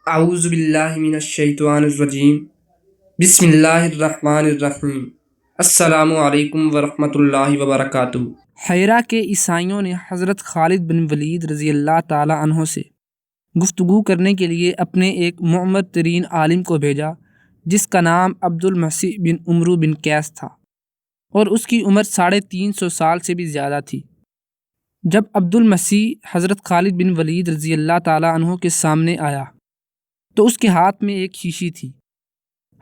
اعوذ باللہ من الشیطان الرجیم بسم اللہ الرحمن الرحیم السلام علیکم ورحمۃ اللہ وبرکاتہ۔ حیرہ کے عیسائیوں نے حضرت خالد بن ولید رضی اللہ تعالیٰ عنہ سے گفتگو کرنے کے لیے اپنے ایک معمر ترین عالم کو بھیجا جس کا نام عبد المسیح بن عمرو بن قیس تھا اور اس کی عمر 350 سال سے بھی زیادہ تھی۔ جب عبد المسیح حضرت خالد بن ولید رضی اللہ تعالیٰ عنہ کے سامنے آیا تو اس کے ہاتھ میں ایک شیشی تھی۔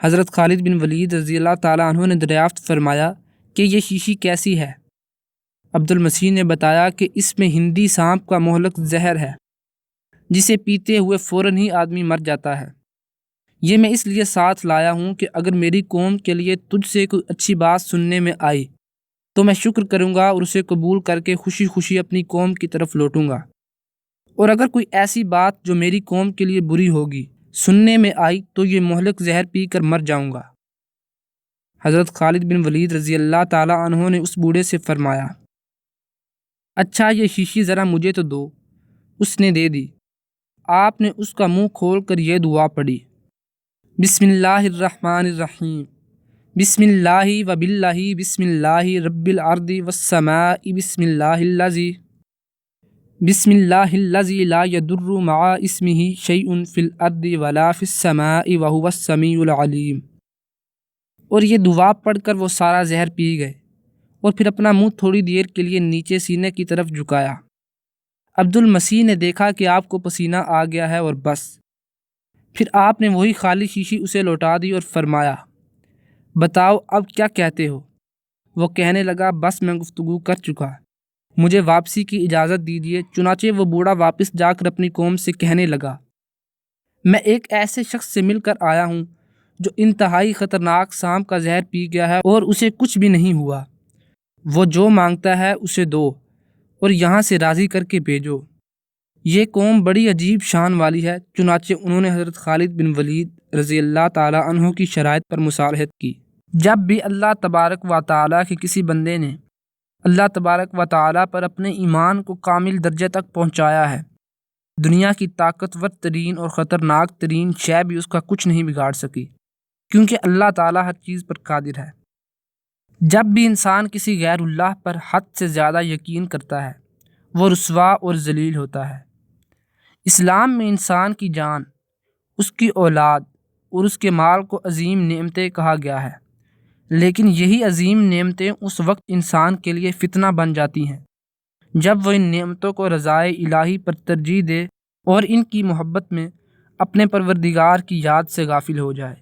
حضرت خالد بن ولید رضی اللہ تعالیٰ عنہ نے دریافت فرمایا کہ یہ شیشی کیسی ہے؟ عبد المسیح نے بتایا کہ اس میں ہندی سانپ کا مہلک زہر ہے جسے پیتے ہوئے فوراً ہی آدمی مر جاتا ہے۔ یہ میں اس لیے ساتھ لایا ہوں کہ اگر میری قوم کے لیے تجھ سے کوئی اچھی بات سننے میں آئی تو میں شکر کروں گا اور اسے قبول کر کے خوشی خوشی اپنی قوم کی طرف لوٹوں گا، اور اگر کوئی ایسی بات جو میری قوم کے لیے بری ہوگی سننے میں آئی تو یہ مہلک زہر پی کر مر جاؤں گا۔ حضرت خالد بن ولید رضی اللہ تعالیٰ عنہ نے اس بوڑھے سے فرمایا، اچھا یہ شیشی ذرا مجھے تو دو۔ اس نے دے دی۔ آپ نے اس کا منہ کھول کر یہ دعا پڑھی، بسم اللہ الرحمن الرحیم، بسم اللہ و باللہ بسم اللہ رب الارض والسماء بسم اللہ الذی لا یضر مع اسمہ شیء فی الارض ولا فی السماء وہو السمیع العلیم۔ اور یہ دعا پڑھ کر وہ سارا زہر پی گئے اور پھر اپنا منہ تھوڑی دیر کے لیے نیچے سینے کی طرف جھکایا۔ عبد المسیح نے دیکھا کہ آپ کو پسینہ آ گیا ہے اور بس۔ پھر آپ نے وہی خالی شیشی اسے لوٹا دی اور فرمایا، بتاؤ اب کیا کہتے ہو؟ وہ کہنے لگا، بس میں گفتگو کر چکا، مجھے واپسی کی اجازت دیجیے۔ چنانچہ وہ بوڑھا واپس جا کر اپنی قوم سے کہنے لگا، میں ایک ایسے شخص سے مل کر آیا ہوں جو انتہائی خطرناک سانپ کا زہر پی گیا ہے اور اسے کچھ بھی نہیں ہوا۔ وہ جو مانگتا ہے اسے دو اور یہاں سے راضی کر کے بھیجو۔ یہ قوم بڑی عجیب شان والی ہے۔ چنانچہ انہوں نے حضرت خالد بن ولید رضی اللہ تعالیٰ عنہ کی شرائط پر مصالحت کی۔ جب بھی اللہ تبارک و تعالیٰ کے کسی بندے نے اللہ تبارک و تعالیٰ پر اپنے ایمان کو کامل درجے تک پہنچایا ہے، دنیا کی طاقتور ترین اور خطرناک ترین شے بھی اس کا کچھ نہیں بگاڑ سکی، کیونکہ اللہ تعالیٰ ہر چیز پر قادر ہے۔ جب بھی انسان کسی غیر اللہ پر حد سے زیادہ یقین کرتا ہے وہ رسوا اور ذلیل ہوتا ہے۔ اسلام میں انسان کی جان، اس کی اولاد اور اس کے مال کو عظیم نعمتیں کہا گیا ہے، لیکن یہی عظیم نعمتیں اس وقت انسان کے لیے فتنہ بن جاتی ہیں جب وہ ان نعمتوں کو رضائے الہی پر ترجیح دے اور ان کی محبت میں اپنے پروردگار کی یاد سے غافل ہو جائے۔